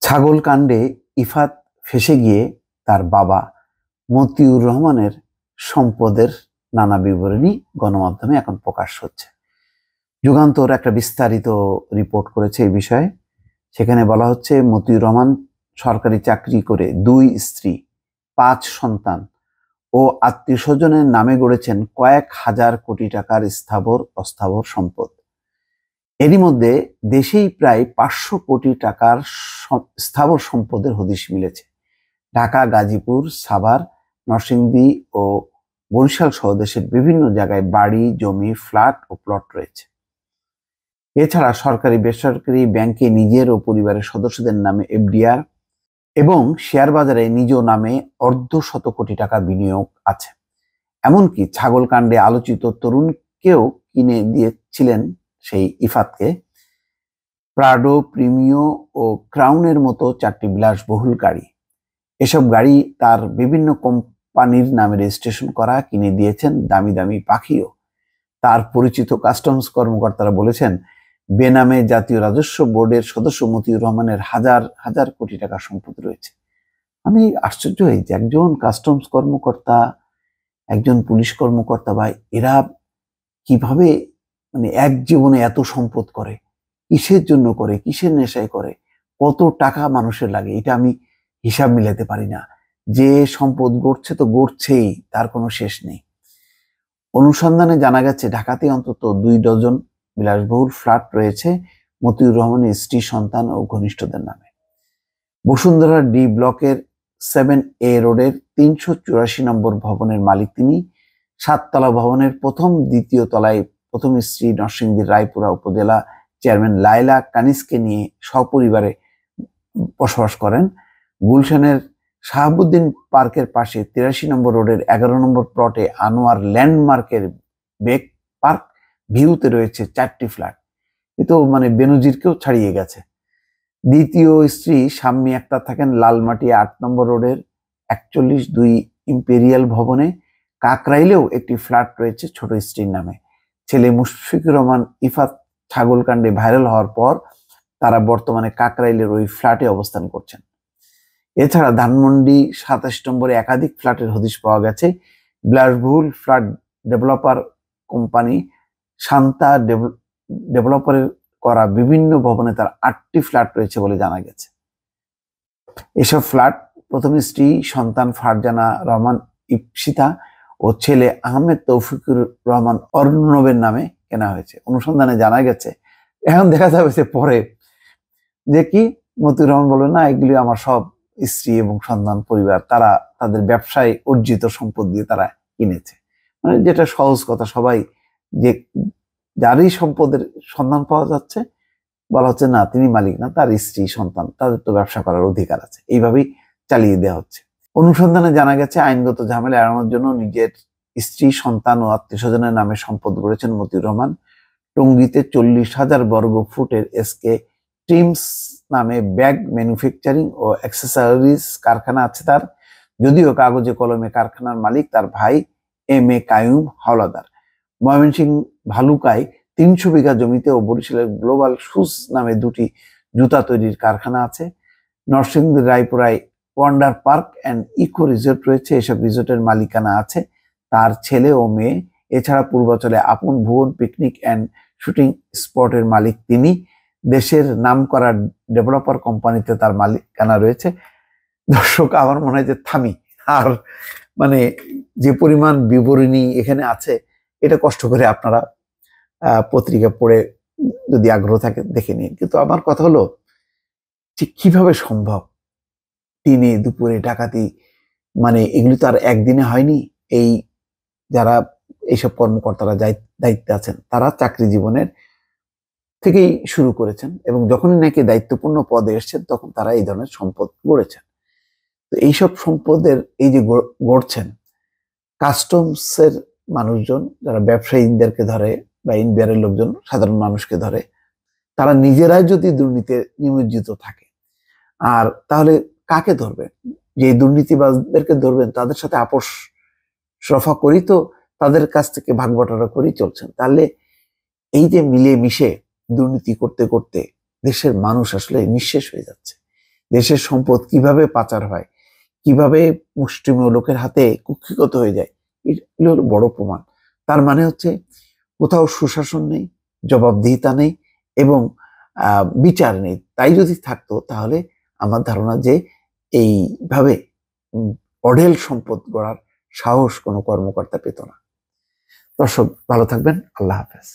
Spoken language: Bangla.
ছাগল কাণ্ডে ইফাত ফেঁসে গিয়ে তার বাবা মতিউর রহমানের সম্পদের নানা বিবরণী গণমাধ্যমে এখন প্রকাশ হচ্ছে। যুগান্তর একটা বিস্তারিত রিপোর্ট করেছে এই বিষয়ে। সেখানে বলা হচ্ছে, মতিউর রহমান সরকারি চাকরি করে 2 স্ত্রী, 5 সন্তান ও আত্মীয় স্বজনের নামে গড়েছেন কয়েক হাজার কোটি টাকার স্থাবর অস্থাবর সম্পদ। এরই মধ্যে দেশেই প্রায় 500 কোটি টাকার স্থাবর সম্পদের হদিশ মিলেছে। ঢাকা, গাজীপুর, সাভার, নরসিংদী ও বরিশাল সহ দেশের বিভিন্ন জায়গায় বাড়ি, জমি, ফ্ল্যাট ও প্লট রয়েছে। এছাড়া সরকারি বেসরকারি ব্যাংকে নিজের ও পরিবারের সদস্যদের নামে এফডিআর এবং শেয়ার বাজারে নিজ নামে অর্ধশত কোটি টাকা বিনিয়োগ আছে। এমনকি ছাগল কাণ্ডে আলোচিত তরুণকেও কিনে দিয়েছিলেন সেই ইফাতকে প্রাডো, প্রিমিও ও ক্রাউনের মতো 4টি বিলাসবহুল গাড়ি। এসব গাড়ি তার বিভিন্ন কোম্পানির নামে রেজিস্ট্রেশন করা। কিনে দিয়েছেন দামি দামি পাখিও। তার পরিচিত কাস্টমস কর্মকর্তারা বলেছেন, বেনামে জাতীয় রাজস্ব বোর্ডের সদস্য মতিউর রহমানের হাজার হাজার কোটি টাকা সম্পদ রয়েছে। আমি আশ্চর্য হই যে একজন কাস্টমস কর্মকর্তা, একজন পুলিশ কর্মকর্তা বা এরা কিভাবে এক জীবনে এত সম্পদ করে, কিসের জন্য করে, কিসের নেশায় করে, কত টাকা মানুষের লাগে, এটা আমি হিসাব মিলাতে পারি না। যে সম্পদ গড়ছে তো গড়ছেই, তার কোনো শেষ নেই। অনুসন্ধানে জানা গেছে ঢাকাতে অন্তত 2 ডজন বিলাসবহুল ফ্ল্যাট রয়েছে মতিউর রহমানের স্ত্রী, সন্তান ও ঘনিষ্ঠদের নামে। বসুন্ধরা ডি ব্লকের 7A রোডের 384 নম্বর ভবনের মালিক তিনি। 7 তলা ভবনের প্রথম, দ্বিতীয় তলায় প্রথম স্ত্রী নরসিংদীর রায়পুরা উপজেলা চেয়ারম্যান লায়লা কানিসকে নিয়ে সপরিবারে বসবাস করেন। গুলশানের শাহাবুদ্দিন পার্কের পাশে 83 নম্বর রোডের 11 নম্বর প্লটে আনোয়ার ল্যান্ডমার্কের বেক পার্ক ভিউতে রয়েছে 4টি ফ্ল্যাট। এতো বেনজিরকেও ছাড়িয়ে গেছে। দ্বিতীয় স্ত্রী শাম্মী আক্তার থাকেন লালমাটি 8 নম্বর রোডের 41-2 ইম্পেরিয়াল ভবনে। কাকরাইলেও একটি ফ্ল্যাট রয়েছে ছোট স্ত্রীর নামে। ছেলে মুশফিকুর রহমান ইফাত ছাগল কাণ্ডে ভাইরাল হওয়ার পর তারা বর্তমানে কাকরাইলের ওই ফ্ল্যাটে অবস্থান করছেন। এছাড়া ধানমন্ডি 27 নম্বরে একাধিক ফ্ল্যাটের হদিশ পাওয়া গেছে। বিলাসবহুল ফ্ল্যাট ডেভেলপার কোম্পানি শান্তা ডেভেলপারের করা বিভিন্ন ভবনে তার 8টি ফ্ল্যাট রয়েছে বলে জানা গেছে। এসব ফ্ল্যাট প্রথম স্ত্রী, সন্তান ফারজানা রহমান ইপসিতা ও ছেলে আহমেদ তৌফিকুর রহমান অর্ণবের নামে কেনা হয়েছে। অনুসন্ধানে জানা গেছে, এখন দেখা যাবে পরে যে কি মতিউর রহমান বলবে, না এগুলি আমার সব স্ত্রী এবং সন্তান পরিবার, তারা তাদের ব্যবসায় অর্জিত সম্পদ দিয়ে তারা কিনেছে। যেটা সহজ কথা, সবাই যে যারই সম্পদের সন্ধান পাওয়া যাচ্ছে বলা হচ্ছে না তিনি মালিক না, তার স্ত্রী, সন্তান, তাদের তো ব্যবসা করার অধিকার আছে। এইভাবেই চালিয়ে দেওয়া হচ্ছে। অনুসন্ধানে জানা গেছে আইনগত ঝামেলা এড়ানোর জন্য নিজের স্ত্রী, সন্তান ও আত্মীয় স্বজনের নামে সম্পদ গড়েছেন মতিউর রহমান। টঙ্গীতে 40,000 বর্গ ফুটের এসকে টিমস নামে ব্যাগ ম্যানুফ্যাকচারিং ও অ্যাক্সেসরিজ কারখানা আছে তার। যদিও কাগজে কলমে কারখানার মালিক তার ভাই MA কাইয়ুম হাওলাদার। ময়মনসিংহ ভালুকায় 300 বিঘা জমিতে ও বরিশালের গ্লোবাল শুজ নামে 2টি জুতা তৈরির কারখানা আছে। নরসিংদীর রায়পুরায় wonder park and eco resort রয়েছে। এসব রিসোর্টের মালিকানা আছে তার ছেলে ও মেয়ে। এছাড়া পূর্বাচলে আপন ভুবন পিকনিক অ্যান্ড শুটিং স্পটের মালিক তিনি। দেশের নামকরা ডেভেলপার কোম্পানিতে তার মালিকানা রয়েছে। দর্শক, আমার মনে হয় যে থামি, আর যে পরিমাণ বিবরণী এখানে আছে এটা কষ্ট করে আপনারা পত্রিকা পড়ে যদি আগ্রহ থাকে দেখে নিন। কিন্তু আমার কথা হলো, ঠিক কিভাবে সম্ভব দিনে দুপুরে ডাকাতি? এগুলি তো আর একদিনে হয়নি। এই যারা এইসব কর্মকর্তারা দায়িত্বে আছেন তারা চাকরি জীবনের থেকেই শুরু করেছেন এবং যখনই নাকি দায়িত্বপূর্ণ পদে এসছেন তখন তারা এই ধরনের সম্পদ গড়েছেন। তো এইসব সম্পদের এই যে গড়ছেন, কাস্টমসের মানুষজন যারা ব্যবসায়ীদেরকে ধরে বা ইন্ডিয়ারের লোকজন সাধারণ মানুষকে ধরে, তারা নিজেরাই যদি দুর্নীতিতে নিমজ্জিত থাকে, আর তাহলে কাকে ধরবেন? যে দুর্নীতিবাজদেরকে ধরবেন তাদের সাথে আপোষ রফা করি তো তাদের কাছ থেকে ভাগ বটারা করেই চলছেন। তাহলে এই যে মিলে মিশে দুর্নীতি করতে করতে দেশের মানুষ আসলে নিঃশেষ হয়ে যাচ্ছে। দেশের সম্পদ কিভাবে পাচার হয়, কিভাবে মুষ্টিমেয় লোকের হাতে কুক্ষিগত হয়ে যায়, এগুলো হলো বড় প্রমাণ। তার মানে হচ্ছে কোথাও সুশাসন নেই, জবাবদিহিতা নেই এবং বিচার নেই। তাই যদি থাকতো তাহলে আমার ধারণা যে এইভাবে অঢেল সম্পদ গড়ার সাহস কোনো কর্মকর্তা পেত না। দর্শক ভালো থাকবেন, আল্লাহ হাফেজ।